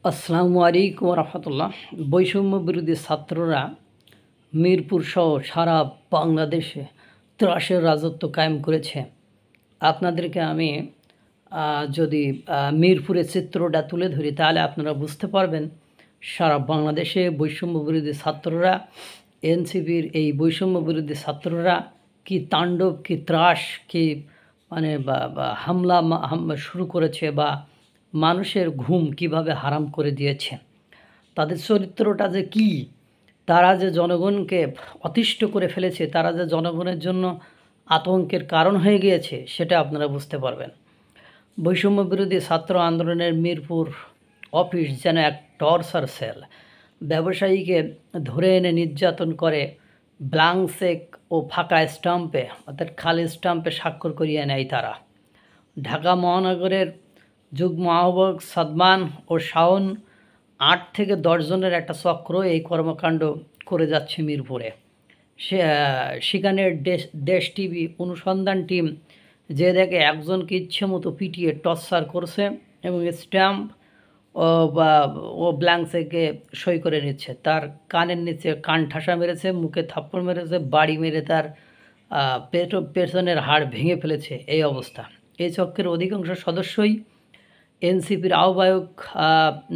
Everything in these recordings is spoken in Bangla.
আসসালামু আলাইকুম রহমতুল্লাহ। বৈষম্য বিরোধী ছাত্ররা মিরপুর সহ সারা বাংলাদেশে ত্রাসের রাজত্ব কায়েম করেছে। আপনাদেরকে আমি যদি মিরপুরের চিত্রটা তুলে ধরি তাহলে আপনারা বুঝতে পারবেন সারা বাংলাদেশে বৈষম্য বিরোধী ছাত্ররা, এনসিপির এই বৈষম্য বিরোধী ছাত্ররা কি তাণ্ডব, কি ত্রাস, কি মানে হামলা শুরু করেছে বা মানুষের ঘুম কিভাবে হারাম করে দিয়েছে। তাদের চরিত্রটা যে কী, তারা যে জনগণকে অতিষ্ঠ করে ফেলেছে, তারা যে জনগণের জন্য আতঙ্কের কারণ হয়ে গিয়েছে, সেটা আপনারা বুঝতে পারবেন। বৈষম্য বিরোধী ছাত্র আন্দোলনের মিরপুর অফিস যেন এক টর্চার সেল। ব্যবসায়ীকে ধরে এনে নির্যাতন করে ব্ল্যাঙ্ক চেক ও ফাঁকা স্টাম্পে, অর্থাৎ খালি স্টাম্পে স্বাক্ষর করিয়ে নেয় তারা। ঢাকা মহানগরের যুগ্ম আহ্বায়ক সাদমান ও শাওন 8 থেকে 10 জনের একটা চক্র এই কর্মকাণ্ড করে যাচ্ছে মিরপুরে। সেখানে দেশ টিভি অনুসন্ধান টিম যে দেখে একজনকে ইচ্ছে মতো পিটিয়ে টর্চার করছে এবং স্ট্যাম্প ও ব্ল্যাঙ্ক চেকে সই করে নিচ্ছে। তার কানের নিচে কান ঠাসা মেরেছে, মুখে থাপ্পড় মেরেছে, বাড়ি মেরে তার পেছনের হাড় ভেঙে ফেলেছে। এই অবস্থা। এই চক্রের অধিকাংশ সদস্যই এনসিপির আহ্বায়ক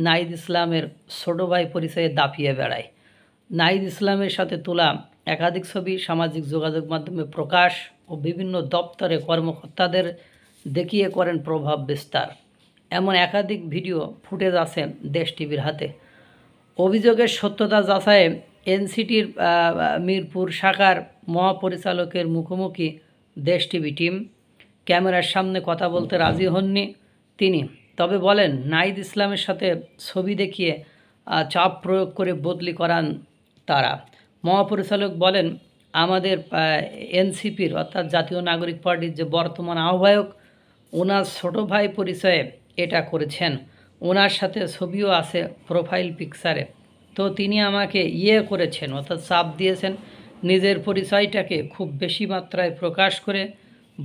নাহিদ ইসলামের ছোট ভাই পরিচয়ে দাপিয়ে বেড়ায়। নাহিদ ইসলামের সাথে তোলা একাধিক ছবি সামাজিক যোগাযোগ মাধ্যমে প্রকাশ ও বিভিন্ন দপ্তরে কর্মকর্তাদের দেখিয়ে করেন প্রভাব বিস্তার। এমন একাধিক ভিডিও ফুটেজ আছে দেশ টিভির হাতে। অভিযোগের সত্যতা যাচাইয়ে এনসিটির মিরপুর শাখার মহাপরিচালকের মুখোমুখি দেশ টিভি টিম। ক্যামেরার সামনে কথা বলতে রাজি হননি তিনি, তবে বলেন নাহিদ ইসলামের সাথে ছবি দেখিয়ে চাপ প্রয়োগ করে বদলি করান তারা। মহাপরিচালক বলেন, আমাদের এনসিপির অর্থাৎ জাতীয় নাগরিক পার্টির যে বর্তমান আহ্বায়ক, ওনার ছোটো ভাই পরিচয়ে এটা করেছেন। ওনার সাথে ছবিও আছে প্রোফাইল পিকচারে। তো তিনি আমাকে করেছেন, অর্থাৎ চাপ দিয়েছেন নিজের পরিচয়টাকে খুব বেশি মাত্রায় প্রকাশ করে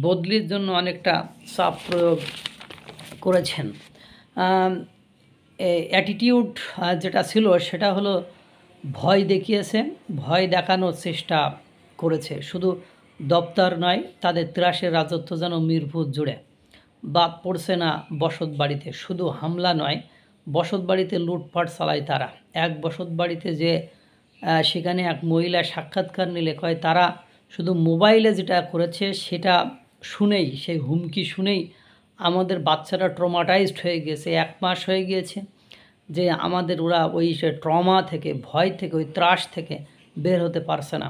বদলির জন্য অনেকটা চাপ প্রয়োগ করেছেন। অ্যাটিটিউড যেটা ছিল সেটা হলো ভয় দেখিয়েছে, ভয় দেখানোর চেষ্টা করেছে। শুধু দপ্তর নয়, তাদের ত্রাসের রাজত্ব যেন মিরপুর জুড়ে। বাদ পড়ছে না বসত বাড়িতে। শুধু হামলা নয়, বসত বাড়িতে লুটপাট চালায় তারা। এক বসত বাড়িতে যে সেখানে এক মহিলা সাক্ষাৎকার নিলে কয় তারা শুধু মোবাইলে যেটা করেছে সেটা শুনেই, সেই হুমকি শুনেই আমাদের বাচ্চারা ট্রমাটাইজড হয়ে গিয়েছে। 1 মাস হয়ে গিয়েছে যে আমাদের ওরা ওই সে ট্রমা থেকে, ভয় থেকে, ওই ত্রাস থেকে বের হতে পারছে না।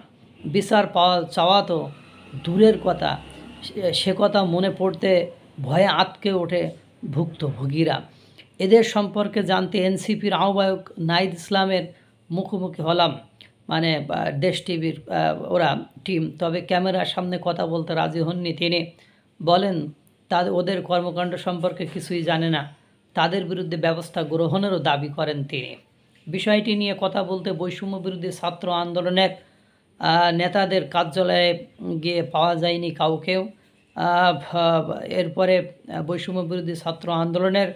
বিচার চাওয়া তো দূরের কথা, সে কথা মনে পড়তে ভয়ে আঁতকে ওঠে ভুক্তভোগীরা। এদের সম্পর্কে জানতে এনসিপির আহ্বায়ক নাহিদ ইসলামের মুখোমুখি হলাম, মানে দেশ টিভির ওরা টিম। তবে ক্যামেরার সামনে কথা বলতে রাজি হননি তিনি। বলেন ওদের কর্মকাণ্ড সম্পর্কে কিছুই জানে না, তাদের বিরুদ্ধে ব্যবস্থা গ্রহণেরও দাবি করেন তিনি। বিষয়টি নিয়ে কথা বলতে বৈষম্য বিরোধী ছাত্র আন্দোলনের নেতাদের কার্যালয়ে গিয়ে পাওয়া যায়নি কাউকেও। এরপরে বৈষম্য বিরোধী ছাত্র আন্দোলনের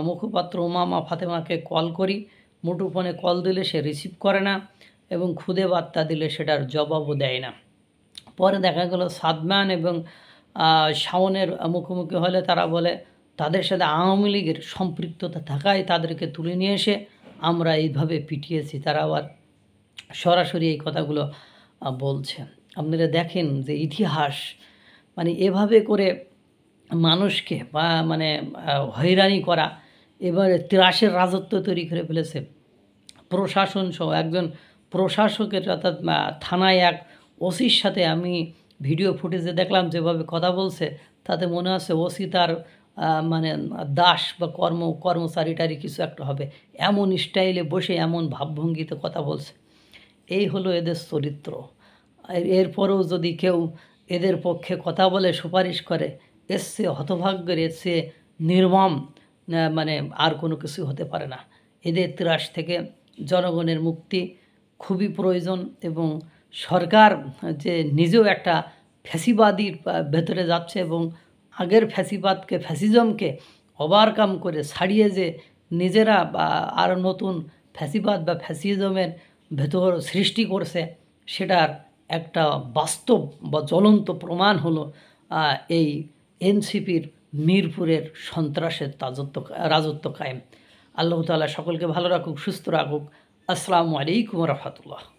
মুখপাত্র উমামা ফাতেমাকে কল করি। মুঠোফোনে কল দিলে সে রিসিভ করে না এবং খুদে বার্তা দিলে সেটার জবাবও দেয় না। পরে দেখা গেল সাদমান এবং শাওনের মুখোমুখি হলে তারা বলে তাদের সাথে আওয়ামী লীগের সম্পৃক্ততা থাকায় তাদেরকে তুলে নিয়ে এসে আমরা এইভাবে পিটিয়েছি। তারা আবার সরাসরি এই কথাগুলো বলছে। আপনারা দেখেন যে ইতিহাস, মানে এভাবে করে মানুষকে হয়রানি করা, এবারে ত্রাসের রাজত্ব তৈরি করে ফেলেছে। প্রশাসন সহ একজন প্রশাসকের, অর্থাৎ থানায় এক ওসির সাথে আমি ভিডিও ফুটেজে দেখলাম যেভাবে কথা বলছে, তাতে মনে হচ্ছে ওসি তার দাস বা কর্মচারীটারই কিছু একটা হবে। এমন স্টাইলে বসে এমন ভাবভঙ্গিতে কথা বলছে। এই হলো এদের চরিত্র। এরপরেও যদি কেউ এদের পক্ষে কথা বলে, সুপারিশ করে, এর চেয়ে হতভাগ্যের, এর চেয়ে নির্মম আর কোনো কিছু হতে পারে না। এদের ত্রাস থেকে জনগণের মুক্তি খুবই প্রয়োজন এবং সরকার যে নিজেও একটা ফ্যাসিবাদীর ভেতরে যাচ্ছে এবং আগের ফ্যাসিজমকে ওভারকাম করে ছাড়িয়ে যে নিজেরা বা আরও নতুন ফ্যাসিবাদ বা ফ্যাসিজমের ভেতর সৃষ্টি করছে, সেটার একটা বাস্তব বা জ্বলন্ত প্রমাণ হলো এই এনসিপির মিরপুরের সন্ত্রাসের রাজত্ব কায়েম। আল্লাহ তাআলা সকলকে ভালো রাখুক, সুস্থ রাখুক। আসসালামু আলাইকুম রহমতুল্লাহ।